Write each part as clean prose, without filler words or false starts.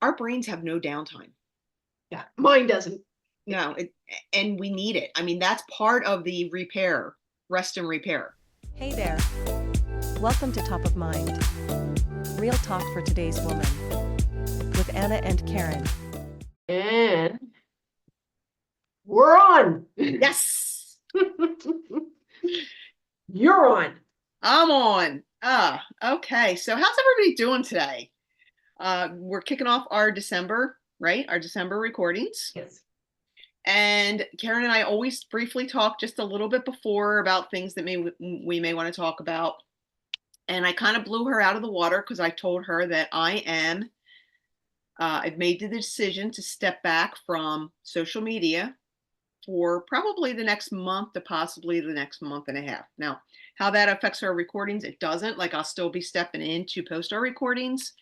our brains have no downtime. Yeah, mine doesn't. No, and we need it. I mean, that's part of the repair, rest and repair. Hey there. Welcome to Top of Mind. Real talk for today's woman. With Anna and Karen. And we're on. Yes, You're on. I'm on. Okay. So how's everybody doing today? We're kicking off our December, right? Our December recordings. Yes. And Karen and I always briefly talk just a little bit before about things that we may want to talk about. And I kind of blew her out of the water because I told her that I've made the decision to step back from social media for probably the next month to possibly the next month and a half. Now, how that affects our recordings, it doesn't. Like, I'll still be stepping in to post our recordings,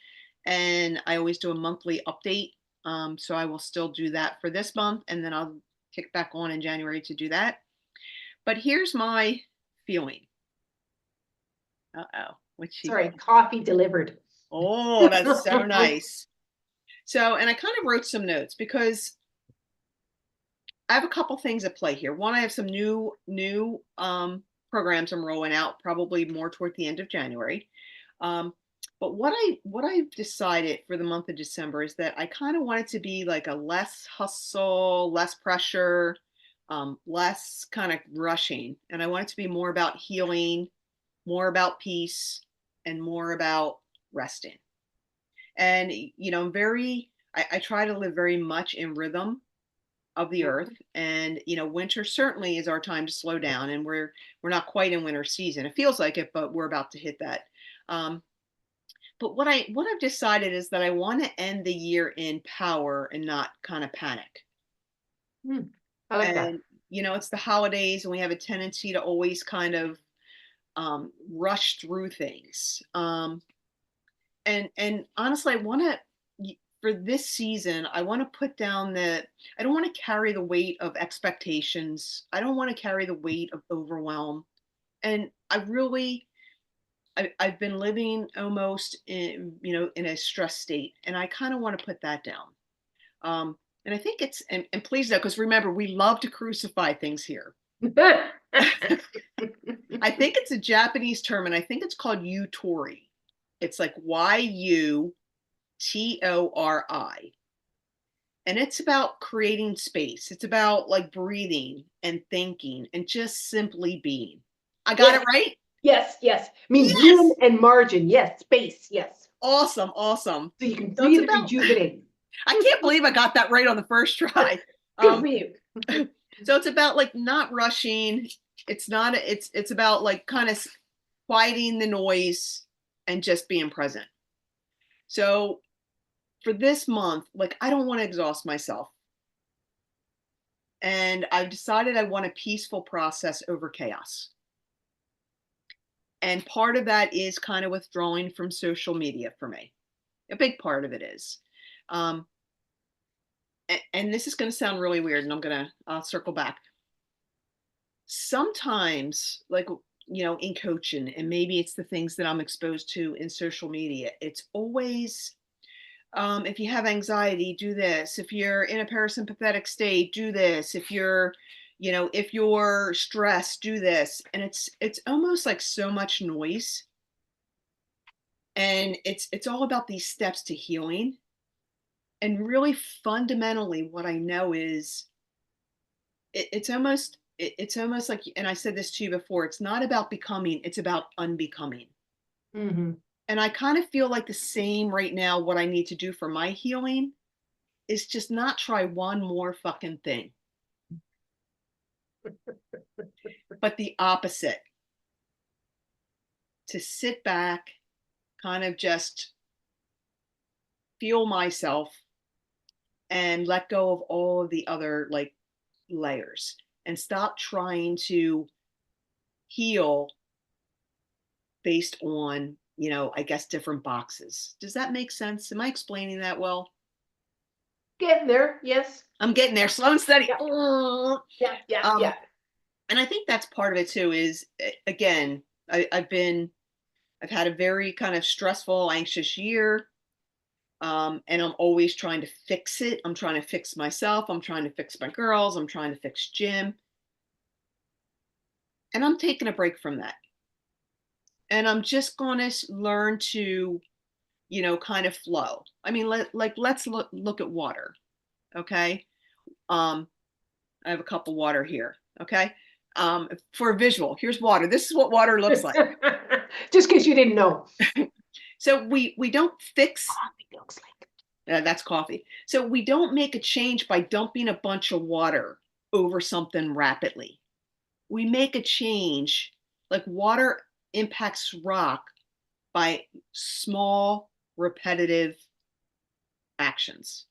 and I always do a monthly update. So I will still do that for this month, and then I'll kick back on in January to do that. But here's my feeling. What's she Sorry, doing? coffee delivered. Oh, that's so nice. So, and I kind of wrote some notes because I have a couple things at play here. One, I have some new programs I'm rolling out, probably more toward the end of January. But what I've decided for the month of December is that I kind of want it to be like a less hustle, less pressure, less kind of rushing, and I want it to be more about healing, more about peace, and more about resting. And I try to live very much in rhythm of the earth, and winter certainly is our time to slow down, and we're not quite in winter season. It feels like it, but we're about to hit that. But what I've decided is that I want to end the year in power and not kind of panic. I like that. And it's the holidays, and we have a tendency to always kind of rush through things. And honestly, I want to, for this season, I want to put down I don't want to carry the weight of expectations. I don't want to carry the weight of overwhelm. And I've been living almost in a stress state, and I kind of want to put that down. And I think and please know, because remember, we love to crucify things here. I think it's a Japanese term, and I think it's called Yutori. It's like Yutori. And it's about creating space. It's about like breathing and thinking and just simply being. I got it right? Yes. Means Yes. room and margin. Yes. Space. Yes. Awesome. So you can breathe and rejuvenate. I can't believe I got that right on the first try. Good for you. So it's about like not rushing. It's about like kind of quieting the noise and just being present. So for this month, like, I don't want to exhaust myself. And I've decided I want a peaceful process over chaos. And part of that is kind of withdrawing from social media for me. A big part of it is. And this is going to sound really weird, and I'll circle back. Sometimes, like, in coaching, and maybe it's the things that I'm exposed to in social media, it's always, if you have anxiety, do this. If you're in a parasympathetic state, do this. If you're stressed, do this. And it's almost like so much noise. And it's all about these steps to healing. And really fundamentally, what I know is it's almost like, and I said this to you before, it's not about becoming, it's about unbecoming. Mm-hmm. And I kind of feel like the same right now. What I need to do for my healing is just not try one more fucking thing, but the opposite. To sit back, kind of just feel myself and let go of all of the other like layers and stop trying to heal based on, I guess, different boxes. Does that make sense? Am I explaining that well? Getting there. Yes. I'm getting there, slow and steady. Yeah. And I think that's part of it too, is, again, I've had a very kind of stressful, anxious year. And I'm always trying to fix it. I'm trying to fix myself. I'm trying to fix my girls. I'm trying to fix Jim. And I'm taking a break from that. And I'm just going to learn to, kind of flow. I mean, let's look at water. Okay. I have a cup of water here. Okay. For a visual, here's water. This is what water looks like. Just in case you didn't know. So we don't fix. Coffee looks like. That's coffee. So we don't make a change by dumping a bunch of water over something rapidly. We make a change, like water impacts rock by small, repetitive actions.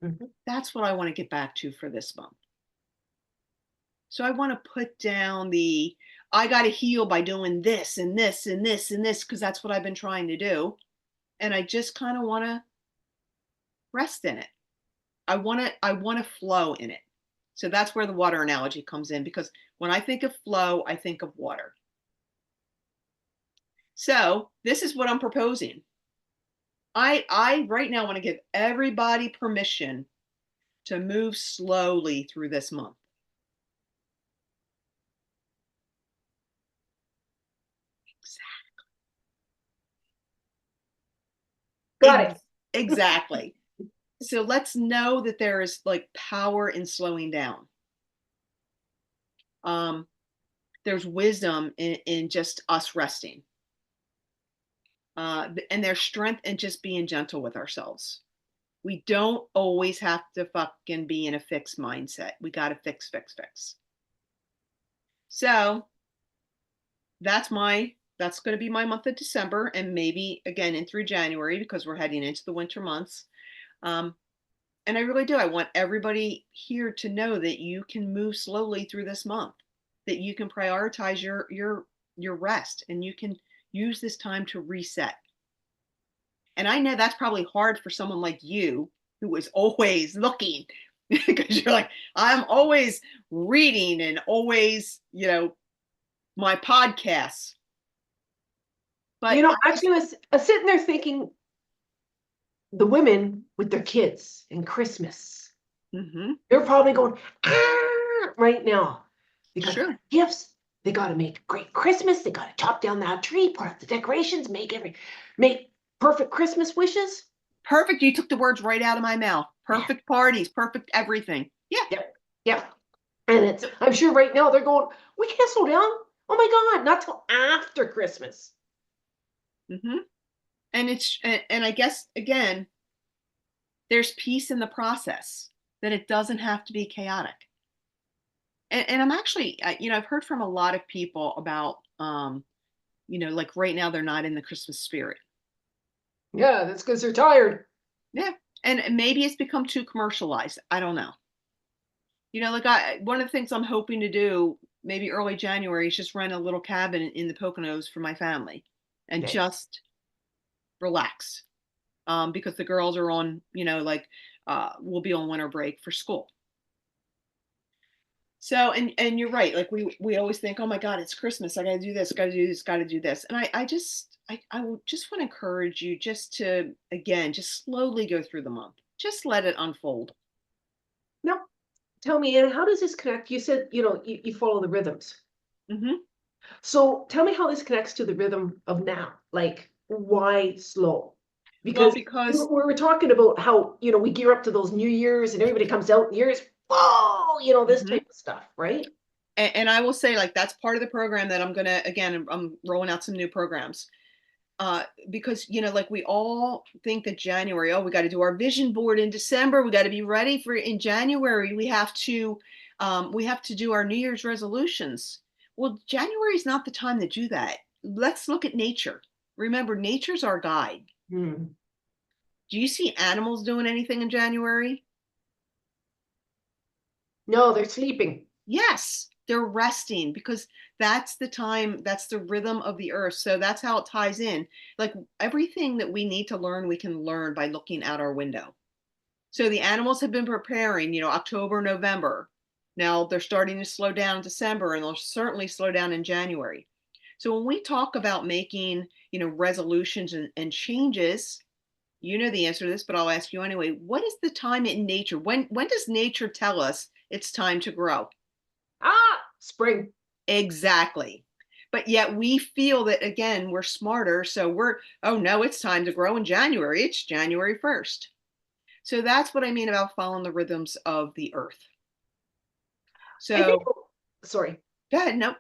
Mhm. That's what I want to get back to for this month. So I want to put down I got to heal by doing this and this and this and this, because that's what I've been trying to do. And I just kind of want to rest in it. I want to flow in it. So that's where the water analogy comes in, because when I think of flow, I think of water. So this is what I'm proposing. I right now want to give everybody permission to move slowly through this month. Got it. Exactly. So let's know that there is like power in slowing down. There's wisdom in just us resting. And there's strength in just being gentle with ourselves. We don't always have to fucking be in a fixed mindset. We got to fix. So that's going to be my month of December, and maybe again in through January, because we're heading into the winter months. And I really do. I want everybody here to know that you can move slowly through this month, that you can prioritize your rest, and you can use this time to reset. And I know that's probably hard for someone like you, who is always looking, because you're like, I'm always reading and always, my podcasts. But actually, I was sitting there thinking the women with their kids and Christmas, they're probably going, right now. Because sure. Gifts, they got to make great Christmas. They got to chop down that tree, put up the decorations, make perfect Christmas wishes. Perfect. You took the words right out of my mouth. Perfect parties, perfect everything. Yeah. Yep. And I'm sure right now they're going, we can't slow down. Oh my God, not till after Christmas. And I guess, again, there's peace in the process, that it doesn't have to be chaotic. And I'm actually, I've heard from a lot of people about, like right now they're not in the Christmas spirit. Yeah, that's because they're tired. Yeah. And maybe it's become too commercialized. I don't know. One of the things I'm hoping to do maybe early January is just rent a little cabin in the Poconos for my family and just relax. Because the girls are on, we'll be on winter break for school. So, and you're right. Like we always think, oh my God, it's Christmas. I got to do this, got to do this, got to do this. And I just want to encourage you just to, again, just slowly go through the month. Just let it unfold. Now, tell me, Anne, how does this connect? You said, you follow the rhythms. So tell me how this connects to the rhythm of now. Like, why slow? Because we were talking about how, we gear up to those New Year's and everybody comes out New Year's, whoa, this type of stuff, right? And I will say, like, that's part of the program that I'm rolling out some new programs. Because, like we all think that January, we got to do our vision board in December. We got to be ready for in January. We have to do our New Year's resolutions. Well, January is not the time to do that. Let's look at nature. Remember, nature's our guide. Do you see animals doing anything in January? No, they're sleeping. Yes, they're resting, because that's the time, that's the rhythm of the earth. So that's how it ties in. Like everything that we need to learn, we can learn by looking out our window. So the animals have been preparing, October, November. Now they're starting to slow down in December, and they'll certainly slow down in January. So when we talk about making, resolutions and changes, you know the answer to this, but I'll ask you anyway. What is the time in nature? When does nature tell us it's time to grow? Spring. Exactly. But yet we feel that again, we're smarter. So oh no, it's time to grow in January. It's January 1st. So that's what I mean about following the rhythms of the earth. I think, So sorry. go ahead. No.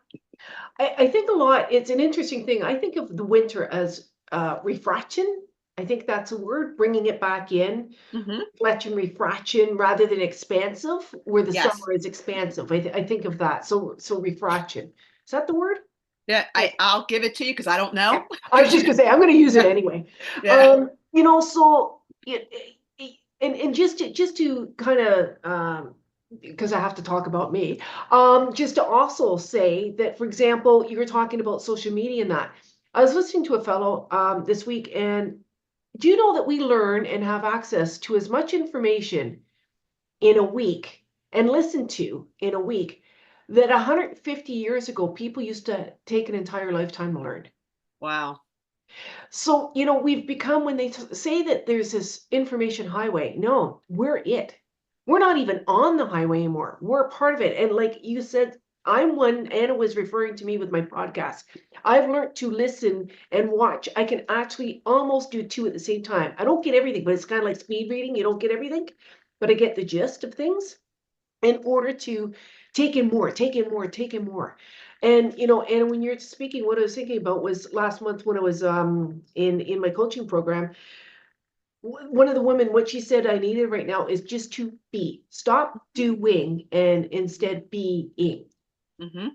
I think a lot, it's an interesting thing. I think of the winter as refraction. I think that's a word, bringing it back in. Refraction rather than expansive, where the Yes. summer is expansive. I think of that. So refraction. Is that the word? Yeah, I'll give it to you because I don't know. I was just gonna say I'm gonna use it anyway. Yeah. You know, so and just to kind of because I have to talk about me, just to also say that, for example, you were talking about social media and that. I was listening to a fellow this week, and do you know that we learn and have access to as much information in a week and listen to in a week that 150 years ago people used to take an entire lifetime to learn? Wow. So, you know, we've become, when they say that there's this information highway, no, we're it. We're not even on the highway anymore. We're a part of it. And like you said, I'm one, Anna was referring to me with my podcast. I've learned to listen and watch. I can actually almost do two at the same time. I don't get everything, but it's kind of like speed reading. You don't get everything, but I get the gist of things in order to take in more, take in more, take in more. And you know, and when you're speaking, what I was thinking about was last month when I was in my coaching program, one of the women, what she said I needed right now is just to be. Stop doing and instead being. Mm-hmm.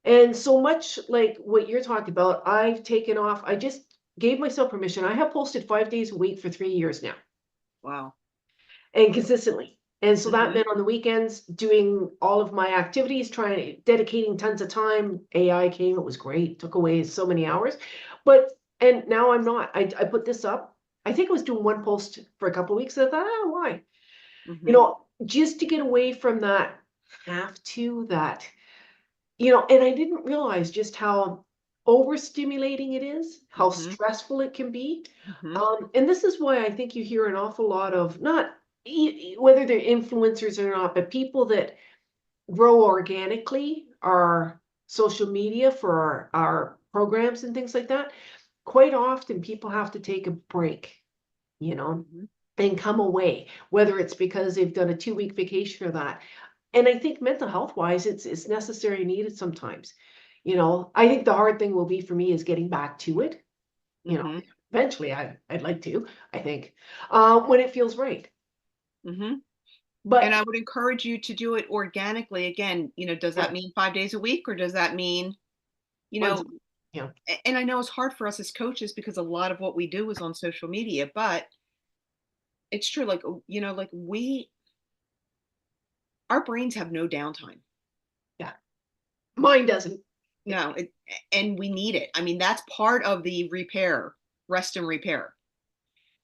And so much like what you're talking about, I've taken off. I just gave myself permission. I have posted 5 days a week for 3 years now. Wow. And consistently. And so that Mm-hmm. meant on the weekends doing all of my activities, dedicating tons of time. AI came, it was great, took away so many hours. But and now I'm not. I put this up. I think I was doing one post for a couple of weeks. I thought, why? Mm-hmm. You know, just to get away from that have to, that, you know, and I didn't realize just how overstimulating it is, how Mm-hmm. stressful it can be. Mm-hmm. And this is why I think you hear an awful lot of, not whether they're influencers or not, but people that grow organically our social media for our programs and things like that. Quite often people have to take a break, you know, Mm-hmm. and come away, whether it's because they've done a 2 week vacation or that. And I think mental health wise, it's necessary and needed sometimes. You know, I think the hard thing will be for me is getting back to it. You know, Mm-hmm. eventually I'd like to, I think, when it feels right. Mm-hmm. And But I would encourage you to do it organically. Again, does that mean 5 days a week, or does that mean, you once, know, yeah, and I know it's hard for us as coaches because a lot of what we do is on social media, but it's true. Like, like our brains have no downtime. yeah, mine doesn't. No, and we need it. I mean, that's part of the repair, rest and repair.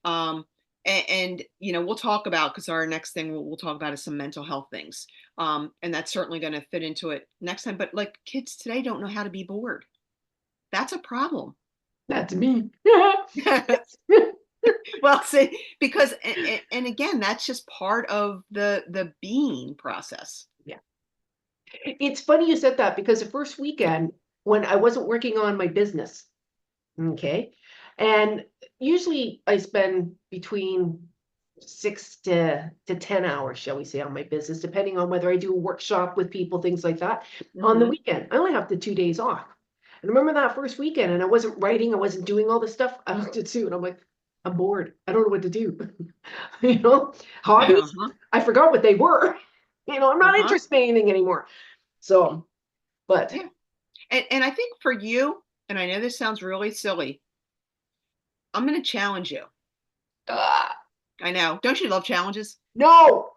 Um, and we'll talk about, because our next thing we'll talk about is some mental health things. And that's certainly going to fit into it next time. But like, kids today don't know how to be bored. That's a problem. That's me. Well, see, because and again, that's just part of the being process. Yeah. It's funny you said that, because the first weekend when I wasn't working on my business, okay, and usually I spend between 6 to 10 hours, shall we say, on my business, depending on whether I do a workshop with people, things like that. On the Mm-hmm. weekend, I only have the 2 days off. And remember that first weekend, and I wasn't writing, I wasn't doing all this stuff. I looked at Sue and I'm like, I'm bored. I don't know what to do. You know, hobbies, Uh-huh. I forgot what they were. You know, I'm not Uh-huh. interested in anything anymore. So, but Yeah. And I think for you, and I know this sounds really silly, I'm going to challenge you. I know. Don't you love challenges? no.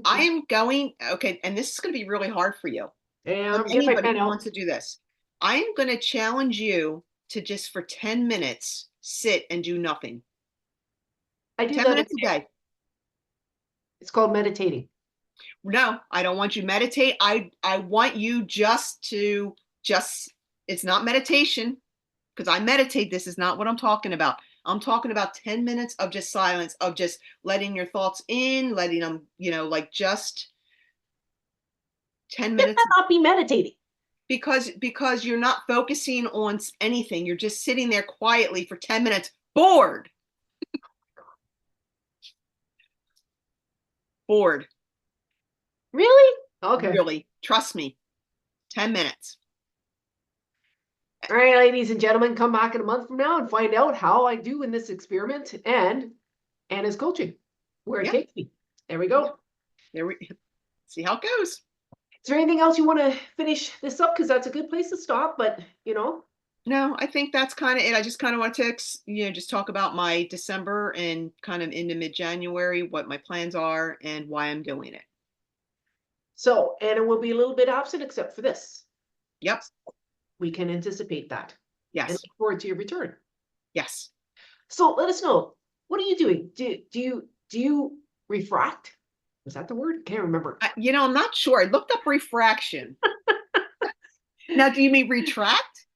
I am going, okay, and this is going to be really hard for you, Yeah, but I'm getting my anybody pen who out. wants to do this, I am going to challenge you to just for 10 minutes sit and do nothing. I do 10 that every minutes a day. day. It's called meditating. No, I don't want you to meditate. I want you just it's not meditation, because I meditate. This is not what I'm talking about. I'm talking about 10 minutes of just silence, of just letting your thoughts in, letting them, like just 10 minutes. Not be meditating. Because you're not focusing on anything. You're just sitting there quietly for 10 minutes, bored. Bored. Really? Okay. Really. Trust me. 10 minutes. All right, ladies and gentlemen, come back in a month from now and find out how I do in this experiment and Anna's coaching, where it takes me. There we go. There we see how it goes. Is there anything else you want to finish this up? Because that's a good place to stop, but No, I think that's kind of it. I just kind of want to, just talk about my December and kind of into mid-January, what my plans are and why I'm doing it. So Anna will be a little bit absent except for this. Yep. We can anticipate that. Yes. And look forward to your return. Yes. So let us know. What are you doing? Do you refract? Was that the word? Can't remember. I'm not sure. I looked up refraction. Now, do you mean retract?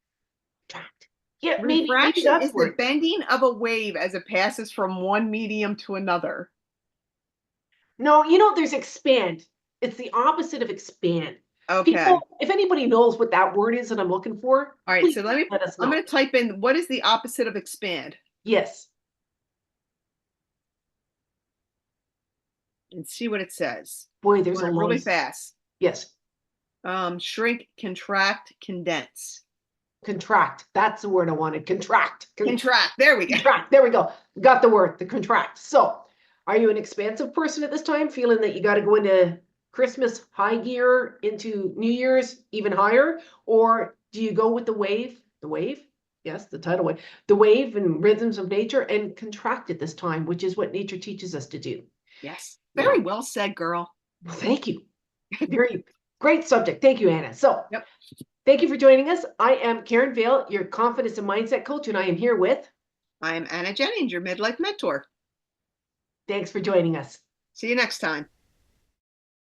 Retract. Yeah, Refraction maybe that's is the bending of a wave as it passes from one medium to another. No, there's expand. It's the opposite of expand. Okay. People, if anybody knows what that word is that I'm looking for, all right. So let us know. I'm going to type in, what is the opposite of expand? Yes. And see what it says. Boy, there's a really fast. Yes. Shrink, contract, condense. Contract. That's the word I wanted. Contract. Contract. There we go. Contract. There we go. Got the word. The contract. So, are you an expansive person at this time, feeling that you got to go into Christmas high gear, into New Year's even higher, or do you go with the wave? The wave. Yes, the tidal wave. The wave and rhythms of nature and contract at this time, which is what nature teaches us to do. Yes. Very well said, girl. Well, thank you. Very great subject. Thank you, Anna. So, thank you for joining us. I am Karen Vale, your confidence and mindset coach, and I am here with... I am Anna Jennings, your midlife mentor. Thanks for joining us. See you next time.